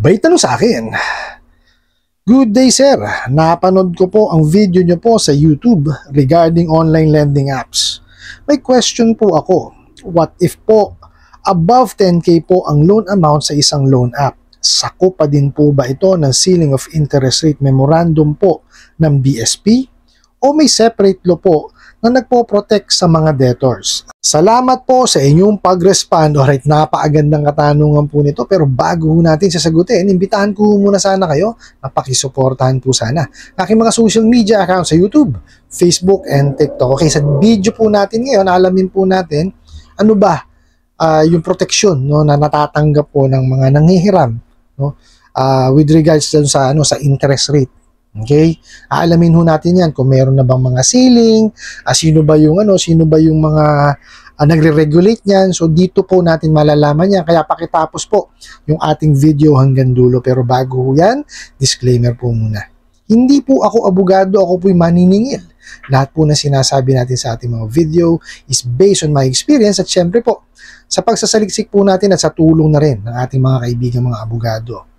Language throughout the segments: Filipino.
May tanong sa akin. Good day sir, napanood ko po ang video nyo po sa YouTube regarding online lending apps. May question po ako. What if po above 10k po ang loan amount sa isang loan app? Sakop pa din po ba ito ng ceiling of interest rate memorandum po ng BSP? O may separate law po na nagpo-protect sa mga debtors? Salamat po sa inyong pag-respond. Alright, napakagandang katanungan po nito. Pero bago natin sasagutin, imbitahan ko muna sana kayo na pakisuportahan po sana aking mga social media accounts sa YouTube, Facebook, and TikTok. Okay, sa video po natin ngayon, alamin po natin ano ba yung protection no, na natatanggap po ng mga nanghihiram no, with regards sa interest rate. Okay? Aalamin ho natin 'yan kung meron na bang mga ceiling, sino ba yung mga nagre-regulate niyan. So dito po natin malalaman 'yan. Kaya pakitapos po yung ating video hanggang dulo. Pero bago ho 'yan, disclaimer po muna. Hindi po ako abogado, ako po'y maniningil. Lahat po na sinasabi natin sa ating mga video is based on my experience at syempre po sa pagsasaliksik po natin at sa tulong na rin ng ating mga kaibigan mga abogado.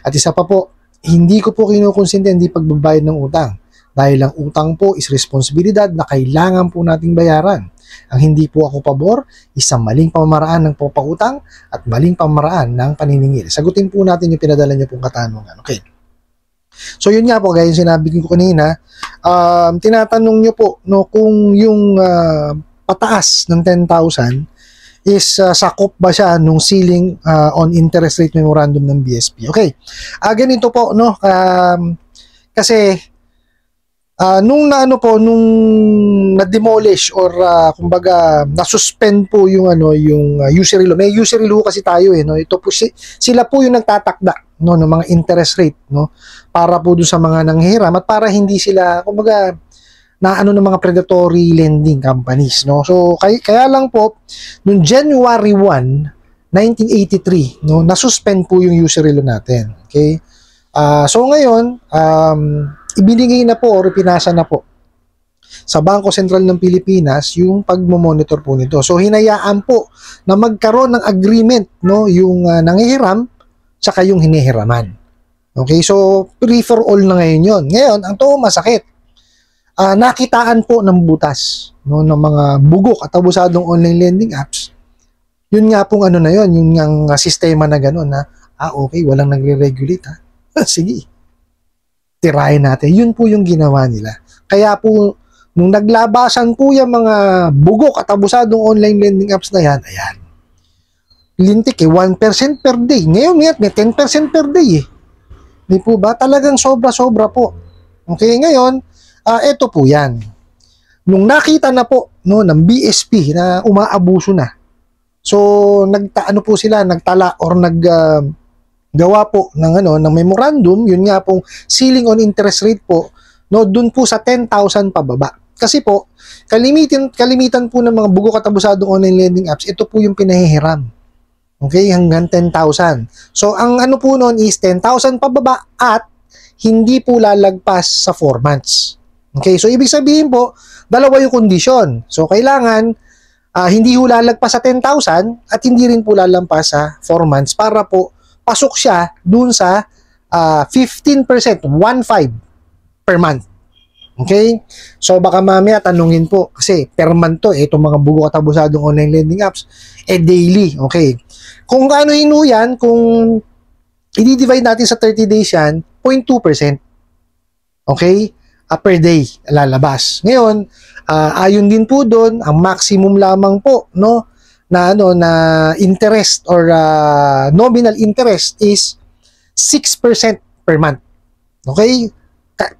At isa pa po, hindi ko po kinukonsinti hindi pagbabayad ng utang dahil ang utang po is responsibilidad na kailangan po nating bayaran. Ang hindi po ako pabor, isang maling pamamaraan ng papautang at maling pamamaraan ng paniningil. Sagutin po natin yung pinadala niyo pong katanungan. Okay. So yun nga po, gaya yung sinabi ko kanina, tinatanong niyo po no, kung yung pataas ng 10,000 is sakop ba siya nung ceiling on interest rate memorandum ng BSP. Okay. Ganito po no, kasi nung na-demolish or kumbaga na-suspend po yung usury law. May usury law kasi tayo no. Ito po sila po yung nagtatakda no ng mga interest rate no para po doon sa mga nanghihiram at para hindi sila kumbaga na ng mga predatory lending companies no. So kaya lang po noong January 1, 1983 no na-suspend po yung usury law natin. Okay? So ngayon ibinigay na po o pinasa na po sa Bangko Sentral ng Pilipinas yung pagmo-monitor po nito. So hinayaan po na magkaroon ng agreement no yung nanghihiram saka yung hinihiraman. Okay? So free for all na ngayon yon. Ngayon ang to masakit. Nakitaan po ng butas no, ng mga bugok at abusadong online lending apps. Yun nga pong na yun, yung sistema na gano'n na, okay, walang nagre-regulate ha. Sige, tirahin natin. Yun po yung ginawa nila. Kaya po, nung naglabasan po yung mga bugok at abusadong online lending apps na yan, ayan, lintik 1% per day. Ngayon, may 10% per day eh. Di po ba? Talagang sobra-sobra po. Okay, ngayon, ito po yan. Nung nakita na po no, ng BSP na umaabuso na, so nagtala or naggawa po ng memorandum, yun nga pong ceiling on interest rate po, no, dun po sa 10,000 pababa. Kasi po, kalimitan po ng mga bugok at abusadong online lending apps, ito po yung pinahihiram. Okay, hanggang 10,000. So, ang po noon is 10,000 pababa at hindi po lalagpas sa 4 months. Okay, so ibig sabihin po, dalawa yung kondisyon. So, kailangan hindi ho lalagpas sa 10,000 at hindi rin po lalampas sa 4 months para po pasok siya dun sa 15%, 1.5 per month. Okay? So, baka mamaya tanungin po, kasi per month to, itong mga bugok at abusadong online lending apps, daily. Okay? Kung ano yan, kung i-divide natin sa 30 days yan, 0.2%. Okay? Per day lalabas. Ngayon, ayon din po doon, ang maximum lamang po no na interest or nominal interest is 6% per month. Okay?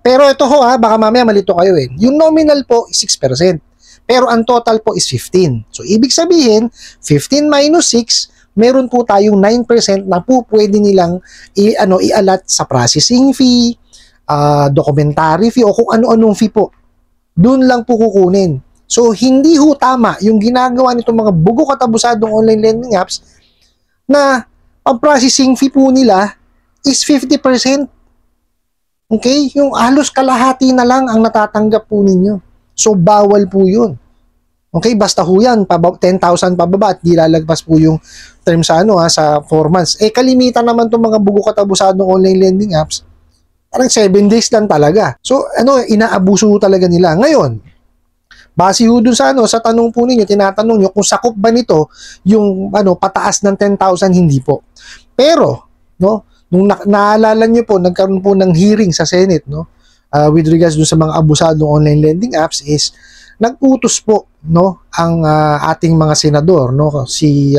Pero ito ho baka mamaya malito kayo eh. Yung nominal po is 6%. Pero ang total po is 15. So ibig sabihin, 15 minus 6, meron po tayong 9% na po pwede nilang i-allot sa processing fee, documentary fee o kung ano-anong fee po. Doon lang po kukunin. So, hindi ho tama yung ginagawa nitong mga bugok at abusadong online lending apps na ang processing fee po nila is 50%. Okay? Yung halos kalahati na lang ang natatanggap po ninyo. So, bawal po yun. Okay, basta ho yan, 10,000 pababa at di lalagpas po yung term sa sa 4 months. Eh, kalimitan naman itong mga bugok at abusadong online lending apps, parang 7 days lang talaga. So, inaabuso talaga nila. Ngayon, base ho dun sa sa tanong po ninyo, tinatanong nyo kung sakop ba nito yung pataas ng 10,000, hindi po. Pero, no, nung naalala nyo po, nagkaroon po ng hearing sa Senate, no, with regards dun sa mga abusadong online lending apps is nag-utos po ang ating mga senador, si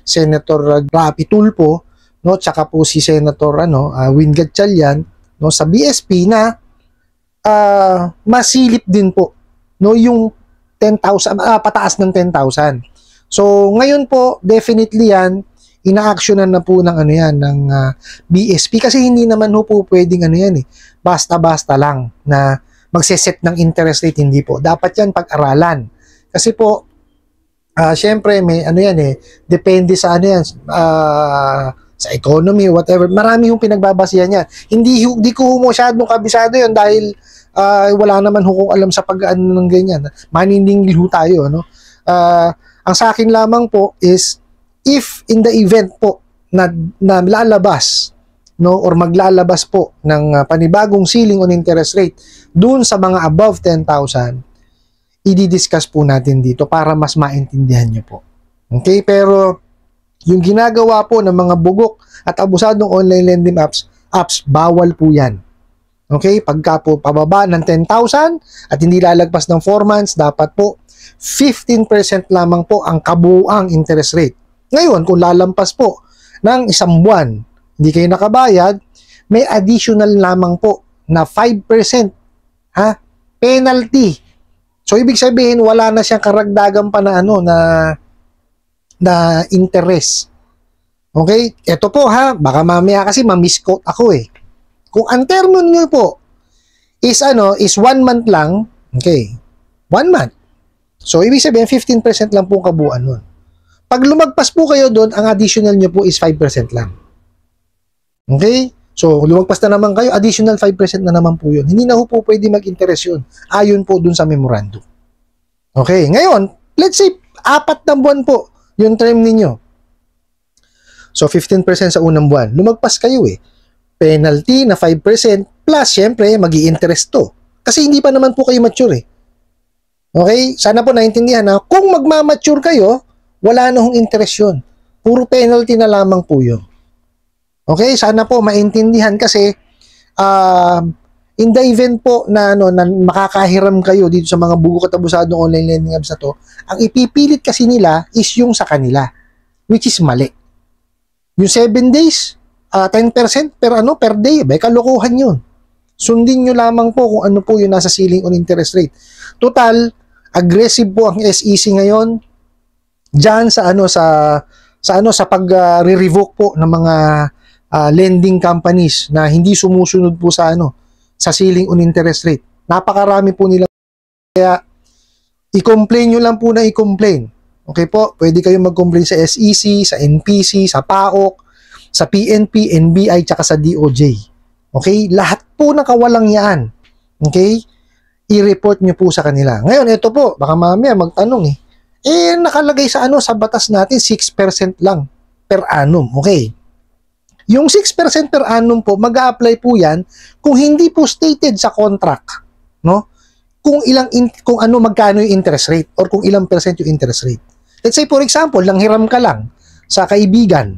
Senator Rapi Tulfo, tsaka po si Senator Win Gatchalian, sa BSP na masilip din po yung 10,000, pataas ng 10,000. So ngayon po definitely yan ina-actionan na po ng ng BSP, kasi hindi naman po pwedeng basta-basta lang na magse-set ng interest rate, hindi po. Dapat yan pag-aralan. Kasi po, syempre, may depende sa sa economy, whatever. Marami yung pinagbabasihan niya. Hindi ko masyadong kabisado yun dahil wala naman kung alam sa pag-ano ng ganyan. Maniningil ho tayo, ang sa akin lamang po is, if in the event po na lalabas, or maglalabas po ng panibagong ceiling on interest rate doon sa mga above 10,000, i-discuss po natin dito para mas maintindihan nyo po. Okay? Pero yung ginagawa po ng mga bugok at abusadong online lending apps, bawal po yan. Okay? Pagka po pababa ng 10,000 at hindi lalagpas ng 4 months, dapat po 15% lamang po ang kabuuang interest rate. Ngayon, kung lalampas po ng 1 buwan, hindi kayo nakabayad, may additional lamang po na 5% penalty. So ibig sabihin wala na siyang karagdagan pa na na interest. Okay? Ito po baka mamaya kasi ma-misquote ako eh. Kung ang termo niyo po is 1 month lang, okay? 1 month. So ibig sabihin 15% lang po kabuuan nun. Pag lumagpas po kayo doon, ang additional niyo po is 5% lang. Okay? So, lumagpas na naman kayo, additional 5% na naman po yun. Hindi na po pwede mag-interest yun. Ayon po dun sa memorandum. Okay, ngayon, let's say, 4 na buwan po yung term ninyo. So, 15% sa unang buwan. Lumagpas kayo eh. Penalty na 5% plus, syempre, mag-i-interest to. Kasi hindi pa naman po kayo mature eh. Okay? Sana po naintindihan na kung magmamature kayo, wala na hong interest yun. Puro penalty na lamang po yun. Okay, sana po maintindihan kasi in the event po na na makakahiram kayo dito sa mga bugok at abusadong online lending apps na to, ang ipipilit kasi nila is yung sa kanila, which is mali. Yung 7 days, 10% per day, kalokohan yun. Sundin nyo lamang po kung ano po yung nasa ceiling on interest rate. Total, aggressive po ang SEC ngayon diyan sa pag-revoke po ng mga lending companies na hindi sumusunod po sa sa ceiling on interest rate. Napakarami po nila, kaya i-complain nyo lang po na i-complain. Okay po, pwede kayong mag-complain sa SEC, sa NPC, sa PAOK, sa PNP, NBI, tsaka sa DOJ. Okay? Lahat po nakawalang yan. Okay? I-report nyo po sa kanila. Ngayon, ito po, baka mamaya magtanong nakalagay sa sa batas natin 6% lang per annum. Okay? Yung 6% per annum po, mag-a-apply po yan kung hindi po stated sa contract, kung magkano yung interest rate or kung ilang percent yung interest rate. Let's say for example, langhiram ka lang sa kaibigan.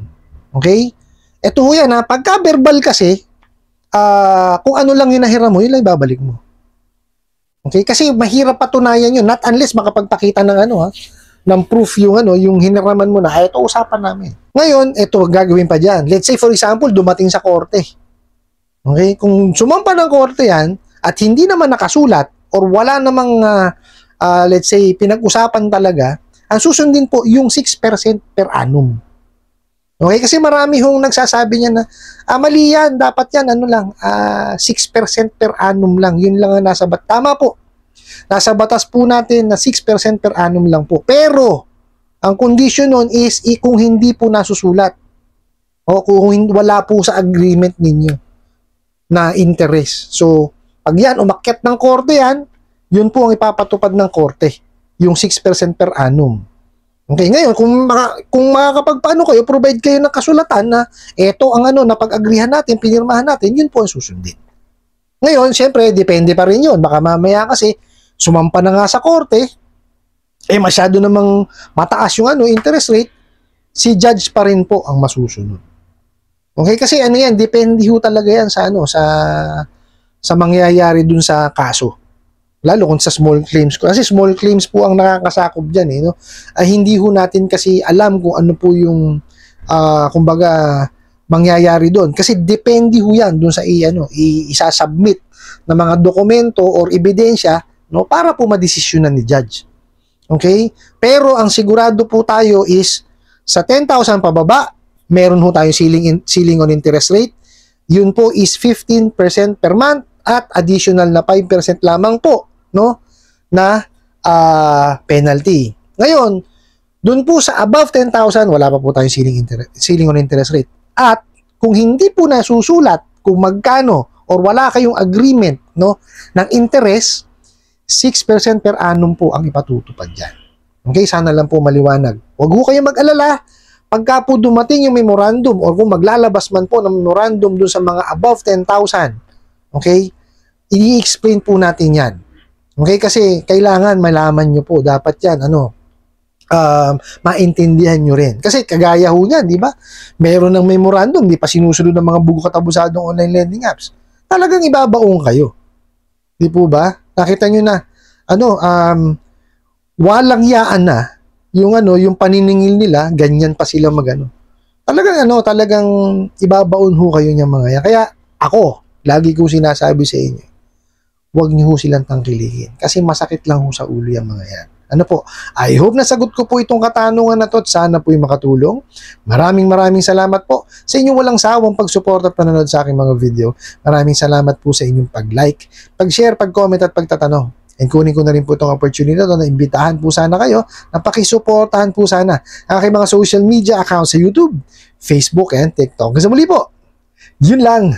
Okay? Ito ho yan pagka verbal kasi, kung ano lang yung nahiram mo, yun lang ibabalik mo. Okay? Kasi mahirap patunayan yun, not unless makapagpakita ng ng proof yung hiniraman mo na, ito usapan namin. Ngayon, ito gagawin pa dyan. Let's say, for example, dumating sa korte. Okay? Kung sumampa ng korte yan, at hindi naman nakasulat, or wala namang, let's say, pinag-usapan talaga, ang susundin po yung 6% per annum. Okay? Kasi marami hong nagsasabi niya na, mali yan, dapat yan, 6% per annum lang. Yun lang ang nasa batas. Tama po. Nasa batas po natin na 6% per annum lang po. Pero, ang condition nun is kung hindi po nasusulat o kung wala po sa agreement ninyo na interest. So, pag yan, umakyat ng korte yan, yun po ang ipapatupad ng korte. yung 6% per annum. Okay, ngayon, kung makakapagpaano kayo, provide kayo ng kasulatan na eto ang napag-agrihan natin, pinirmahan natin, yun po ang susundin. Ngayon, syempre, depende pa rin yun. Baka mamaya kasi, sumampa na nga sa korte, masyado namang mataas yung interest rate, si judge pa rin po ang masusunod. Okay, kasi yan, depende ho talaga yan sa sa mangyayari dun sa kaso. Lalo kung sa small claims ko. Kasi small claims po ang nakakasakop dyan, no? Hindi ho natin kasi alam kung ano po yung, kumbaga, mangyayari doon. Kasi depende ho yan dun sa isasubmit na mga dokumento or ebidensya, no? Para po madesisyonan ni judge. Okay? Pero ang sigurado po tayo is, sa 10,000 pababa, meron ho tayong ceiling on interest rate. Yun po is 15% per month at additional na 5% lamang po, no, na penalty. Ngayon, dun po sa above 10,000, wala pa po tayong ceiling on interest rate. At kung hindi po nasusulat kung magkano or wala kayong agreement, no, ng interest, 6% per annum po ang ipatutupad dyan. Okay, sana lang po maliwanag. Huwag ho kayong mag-alala. Pagka po dumating yung memorandum or kung maglalabas man po ng memorandum dun sa mga above 10,000, okay, i-explain po natin yan. Okay, kasi kailangan malaman nyo po, dapat yan, maintindihan nyo rin. Kasi kagaya ho yan, di ba? Meron ng memorandum, di pa sinusunod ng mga bugo katabusadong online lending apps. Talagang ibabaong kayo. Di po ba? Nakita nyo na, walang yaan na, yung paniningil nila, ganyan pa sila talagang ibabaon ho kayo niya mga yan. Kaya ako, lagi ko sinasabi sa inyo, huwag niyo ho silang tangkilihin. Kasi masakit lang ho sa ulo yung mga yan. I hope nasagot ko po itong katanungan na to at sana po'y makatulong. Maraming salamat po sa inyong walang sawang pagsuporta at panonood sa aking mga video. Maraming salamat po sa inyong pag-like, pag-share, pag-comment at pagtatanong. And kunin ko na rin po itong opportunity na imbitahan po sana kayo na pakisuportahan po sana ang aking mga social media accounts sa YouTube, Facebook, and TikTok. Kasi muli po, yun lang.